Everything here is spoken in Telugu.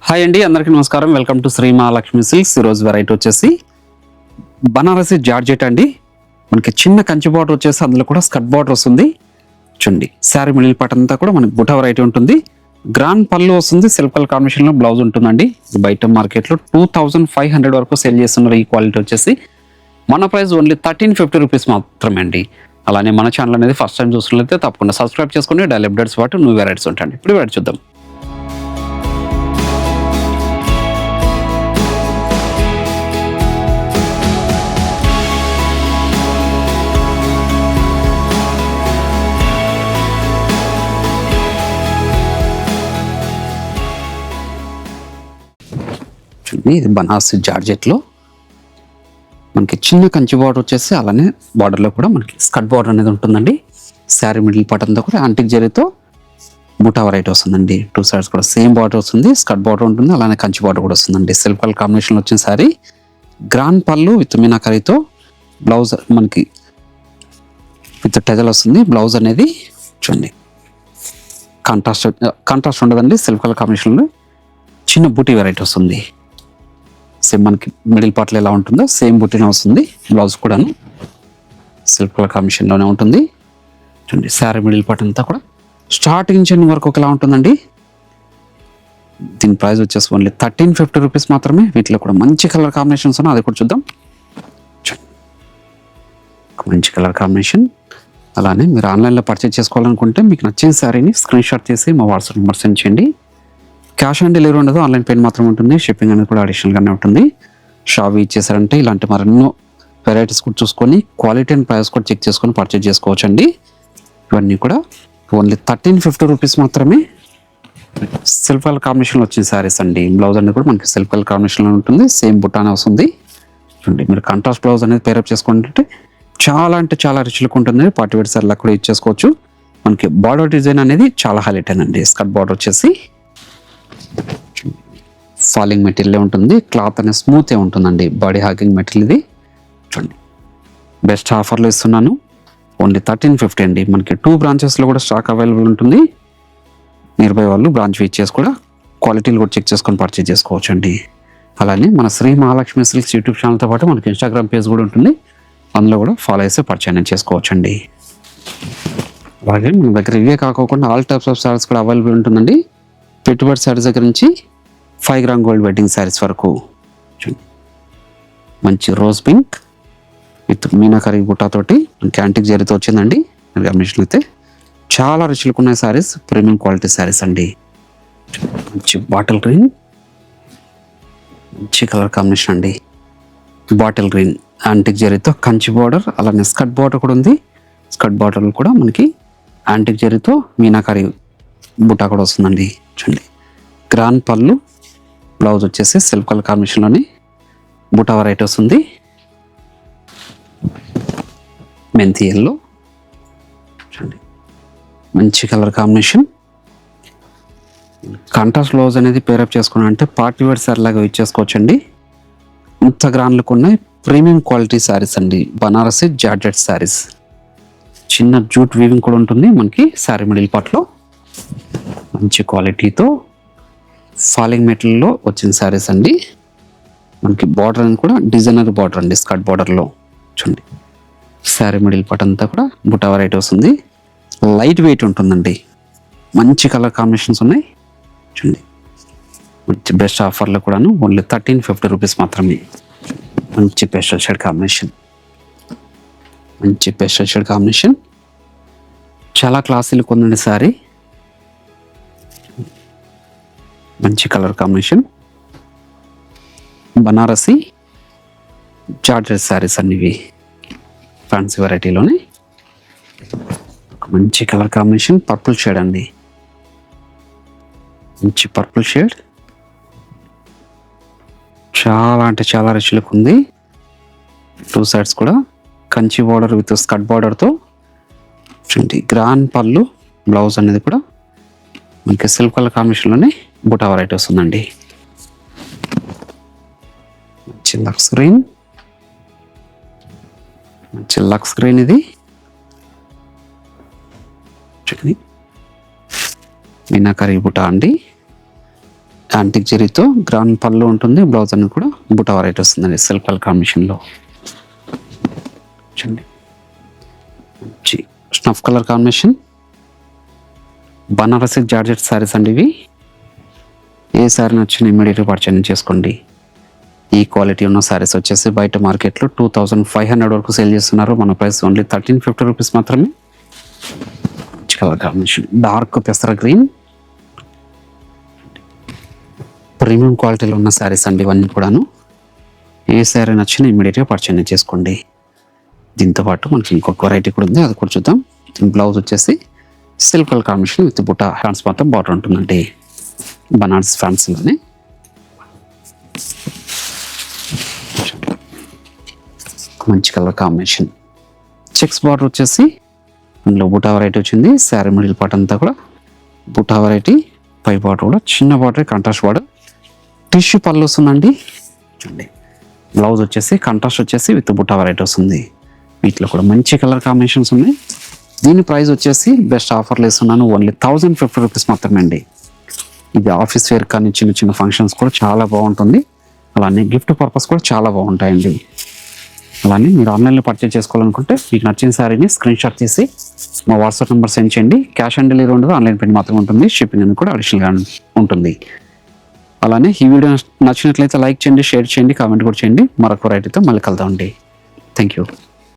హాయ్ అండి, అందరికీ నమస్కారం. Welcome to Shri Mahalakshmi silks. ఈరోజు వెరైటీ వచ్చేసి బనారసి జార్జెట్ అండి. మనకి చిన్న కంచి బార్డర్ వచ్చేసి అందులో కూడా స్కర్ట్ బార్డర్ వస్తుంది. చూడండి, శారీ మిడిల్ పార్ట్ అంతా కూడా మనకి బుటా వెరైటీ ఉంటుంది. గ్రాండ్ పళ్ళు వస్తుంది, సిల్క్ కలర్ కాంబినేషన్ లో బ్లౌజ్ ఉంటుందండి. బయట మార్కెట్ లో 2500 వరకు సేల్ చేస్తున్నారు. ఈ క్వాలిటీ వచ్చేసి మన ప్రైస్ ఓన్లీ 1350 రూపీస్ మాత్రమే అండి. అలానే మన ఛానల్ అనేది ఫస్ట్ టైం చూసినట్లయితే తప్పకుండా సబ్స్క్రైబ్ చేసుకోండి. డైలీ అప్డేట్స్ పాటు న్యూ వెరైటీస్ ఉంటాయండి. ఇప్పుడు వెరైటీ చూద్దాం. ఇది బనారసి జార్జెట్లో మనకి చిన్న కంచి బార్డర్ వచ్చేసి అలానే బార్డర్లో కూడా మనకి స్కర్ట్ బార్డర్ అనేది ఉంటుందండి. శారీ మిడిల్ పార్ట్ అంతా కూడా యాంటిక్ జరీతో బుటా వెరైటీ వస్తుందండి. 2 సైడ్స్ కూడా సేమ్ బార్డర్ వస్తుంది, స్కర్ట్ బార్డర్ ఉంటుంది, అలానే కంచి బార్డర్ కూడా వస్తుందండి. సిల్క్ కలర్ కాంబినేషన్లో వచ్చిన శారీ, గ్రాండ్ పళ్ళు విత్ మీనాకరీతో బ్లౌజ్ మనకి విత్ టెజల్ వస్తుంది. బ్లౌజ్ అనేది చూడండి కాంట్రాస్ట్ ఉండదండి. సిల్క్ కలర్ కాంబినేషన్లో చిన్న బూటీ వెరైటీ వస్తుంది. సేమ్ మనకి మిడిల్ పార్ట్లో ఎలా ఉంటుందో సేమ్ బుట్టిన వస్తుంది. బ్లౌజ్ కూడాను సిల్క్ కలర్ కాంబినేషన్లోనే ఉంటుంది. చూడండి, శారీ మిడిల్ పార్ట్ అంతా కూడా స్టార్టింగ్ నుంచి ఎండింగ్ వరకు ఒకలా ఉంటుందండి. దీని ప్రైస్ వచ్చేసి ఓన్లీ 1350 రూపీస్ మాత్రమే. వీటిలో కూడా మంచి కలర్ కాంబినేషన్స్ ఉన్నాయి, అది కూడా చూద్దాం. మంచి కలర్ కాంబినేషన్. అలానే మీరు ఆన్లైన్లో పర్చేజ్ చేసుకోవాలనుకుంటే మీకు నచ్చిన శారీని స్క్రీన్ షాట్ చేసి మా వాట్సాప్ నెంబర్ సెండ్ చేయండి. క్యాష్ ఆన్ డెలివరీ ఉండదు, ఆన్లైన్ పేమెంట్ మాత్రం ఉంటుంది. షిప్పింగ్ అనేది కూడా అడిషనల్గానే ఉంటుంది. షాప్ ఇచ్చేసారంటే ఇలాంటి మరెన్నో వెరైటీస్ కూడా చూసుకొని క్వాలిటీ అండ్ ప్రైస్ కూడా చెక్ చేసుకొని పర్చేజ్ చేసుకోవచ్చు అండి. ఇవన్నీ కూడా ఓన్లీ 1350 రూపీస్ మాత్రమే. సిల్క్ కలర్ కాంబినేషన్లో వచ్చిన శారీస్ అండి. బ్లౌజ్ అనేది కూడా మనకి సిల్క్ కలర్ కాంబినేషన్లో ఉంటుంది, సేమ్ బుట్టానే వస్తుంది. చూడండి, మీరు కాంట్రాస్ట్ బ్లౌజ్ అనేది పేరప్ చేసుకుంటే చాలా అంటే చాలా రిచ్ లుక్ ఉంటుంది. పార్టీ వేర్ సారీలా కూడా యూజ్ చేసుకోవచ్చు. మనకి బార్డర్ డిజైన్ అనేది చాలా హైలైట్ అండి. స్కర్ట్ బార్డర్ వచ్చేసి ఫాలింగ్ మెటీరియల్ ఉంటుంది. క్లాత్ అనేది స్మూత్ ఉంటుందండి. బాడీ హాకింగ్ మెటీరియల్ ఇది. చూడండి, బెస్ట్ ఆఫర్లో ఇస్తున్నాను. ఓన్లీ 1350 అండి. మనకి 2 బ్రాంచెస్లో కూడా స్టాక్ అవైలబుల్ ఉంటుంది. నియర్ బై వాళ్ళు బ్రాంచ్ విజిట్ చేసి కూడా క్వాలిటీలు కూడా చెక్ చేసుకొని పర్చేజ్ చేసుకోవచ్చు అండి. అలానే మన శ్రీ మహాలక్ష్మి సిల్క్స్ యూట్యూబ్ ఛానల్తో పాటు మనకి ఇన్స్టాగ్రామ్ పేజ్ కూడా ఉంటుంది. అందులో కూడా ఫాలో చేసి పర్చేజ్ చేసుకోవచ్చు అండి. అలాగే మన దగ్గర ఇవే కాకుండా ఆల్ టైప్స్ ఆఫ్ శారీస్ కూడా అవైలబుల్ ఉంటుందండి. పెట్టుబడి శారీస్ దగ్గర నుంచి 5 గ్రామ్ గోల్డ్ వెడ్డింగ్ శారీస్ వరకు. మంచి రోజ్ పింక్ విత్ మీనాకరీ బుట్టాతోటి మనకి యాంటిక్ జరీతో వచ్చిందండి. గమనించిన అయితే చాలా రిచ్లుక్ ఉన్న శారీస్, ప్రీమియం క్వాలిటీ శారీస్ అండి. మంచి బాటిల్ గ్రీన్, మంచి కలర్ కాంబినేషన్ అండి. బాటిల్ గ్రీన్ యాంటిక్ జరీతో కంచి బార్డర్, అలానే స్కర్ట్ బార్డర్ కూడా ఉంది. స్కర్ట్ బార్డర్ కూడా మనకి యాంటిక్ జరీతో మీనాకరీ బుట్టా కూడా వస్తుందండి. చూడండి, గ్రాండ్ పళ్ళు, బ్లౌజ్ వచ్చేసి సిల్క్ కలర్ కాంబినేషన్లోని బుటా వెరైటీ వస్తుంది. మెంతి ఎల్లో, చూడండి మంచి కలర్ కాంబినేషన్. కాంట్రాస్ట్ బ్లౌజ్ అనేది పేరప్ చేసుకున్నా అంటే పార్టీ వేర్ శారీ లాగా యూజ్ చేసుకోవచ్చండి. ఇంత గ్రాండ్ లుక్ ఉన్నాయి. ప్రీమియం క్వాలిటీ శారీస్ అండి. బనారసి జార్జెట్ శారీస్. చిన్న జూట్ వీవింగ్ కూడా ఉంటుంది మనకి శారీ మిడిల్ పార్ట్లో. మంచి క్వాలిటీతో ఫాలింగ్ మెటీరియల్లో వచ్చిన శారీస్ అండి. మనకి బార్డర్ అనేది కూడా డిజైనర్ బార్డర్ అండి. స్కర్ట్ బార్డర్లో చూడండి, శారీ మిడిల్ పార్ట్ అంతా కూడా బుటా వెరైటీ వస్తుంది. లైట్ వెయిట్ ఉంటుందండి. మంచి కలర్ కాంబినేషన్స్ ఉన్నాయి. చూడండి, మంచి బెస్ట్ ఆఫర్లో కూడాను ఓన్లీ 1350 రూపీస్ మాత్రమే. మంచి పేస్టల్ షేడ్ కాంబినేషన్, మంచి పేస్టల్ షేడ్ కాంబినేషన్. చాలా క్లాసీ లుక్ ఉందండి శారీ. మంచి colour combination. Banarasi georgette saris అన్నివి ఫ్యాన్సీ వెరైటీలోనే. మంచి కలర్ కాంబినేషన్, పర్పుల్ షేడ్ అండి. మంచి పర్పుల్ షేడ్, చాలా అంటే చాలా రిచ్ లుక్ ఉంది. 2 సైడ్స్ కూడా కంచి బార్డర్ విత్ స్కర్ట్ బార్డర్తో చూడండి. గ్రాండ్ పళ్ళు, బ్లౌజ్ అనేది కూడా మనకి సిల్క్ కలర్ కాంబినేషన్లోనే బుటా వెరైటీ వస్తుందండి. మంచి లక్స్ గ్రీన్, మంచి లక్స్ గ్రీన్ ఇది. చూడండి, మీనాకరీ బుటా అండి. యాంటిక్ జరీతో గ్రాండ్ పళ్ళు ఉంటుంది. బ్లౌజ్ అని కూడా బుటా వెరైటీ వస్తుందండి సిల్క్ కలర్ కాంబినేషన్లో. చూడండి మంచి snuff colour combination Banarasi georgette saris అండి ఇవి. ఏ శారీ నచ్చిన ఇమీడియట్గా పర్చేజ్ చేసుకోండి. ఈ క్వాలిటీ ఉన్న శారీస్ వచ్చేసి బయట మార్కెట్లో 2500 వరకు సేల్ చేస్తున్నారు. మన ప్రైస్ ఓన్లీ 1350 రూపీస్ మాత్రమే. మంచి కలర్ కాంబినేషన్ డార్క్ పెసర గ్రీన్ ప్రీమియం క్వాలిటీలో ఉన్న శారీస్ అండి ఇవన్నీ కూడాను. ఏ శారీ నచ్చినా ఇమీడియట్గా పర్చేజ్ చేసుకోండి. దీంతో పాటు మనకి ఇంకొక వెరైటీ కూడా ఉంది, అది కూడా చూద్దాం. బ్లౌజ్ వచ్చేసి సిల్క్ కలర్ కాంబినేషన్ విత్ బుటా హ్యాండ్స్ మాత్రం బార్డర్ ఉంటుందండి బనారస్ ఫ్యాన్సీలోనే. మంచి కలర్ కాంబినేషన్ చెక్స్ బార్డర్ వచ్చేసి అందులో బుటా వెరైటీ వచ్చింది. శారీ మిడిల్ పార్ట్ అంతా కూడా బుటా వెరైటీ, పై బార్డర్ కూడా చిన్న బార్డర్ కాంట్రాస్ట్ బార్డర్. టిష్యూ పళ్ళు వస్తుందండి. చూడండి బ్లౌజ్ వచ్చేసి కాంట్రాస్ట్ వచ్చేసి విత్ బుటా వెరైటీ వస్తుంది. వీటిలో కూడా మంచి కలర్ కాంబినేషన్స్ ఉన్నాయి. దీని ప్రైస్ వచ్చేసి బెస్ట్ ఆఫర్లు వేస్తున్నాను, ఓన్లీ 1050 రూపీస్ మాత్రమే అండి. ఇది ఆఫీస్ వేర్ కానీ చిన్న చిన్న ఫంక్షన్స్ కూడా చాలా బాగుంటుంది. అలానే గిఫ్ట్ పర్పస్ కూడా చాలా బాగుంటాయండి. అలానే మీరు ఆన్లైన్లో పర్చేజ్ చేసుకోవాలనుకుంటే మీకు నచ్చిన శారీని స్క్రీన్ షాట్ తీసి మా వాట్సాప్ నెంబర్ సెండ్ చేయండి. క్యాష్ ఆన్ డెలివరీ ఉండదు, ఆన్లైన్ పేమెంట్ మాత్రమే ఉంటుంది. షిప్పింగ్ అనేది కూడా అడిషనల్గా ఉంటుంది. అలానే ఈ వీడియో నచ్చినట్లయితే లైక్ చేయండి, షేర్ చేయండి, కామెంట్ కూడా చేయండి. మరొక వెరైటీతో మళ్ళీ కలుద్దామండి. Thank you.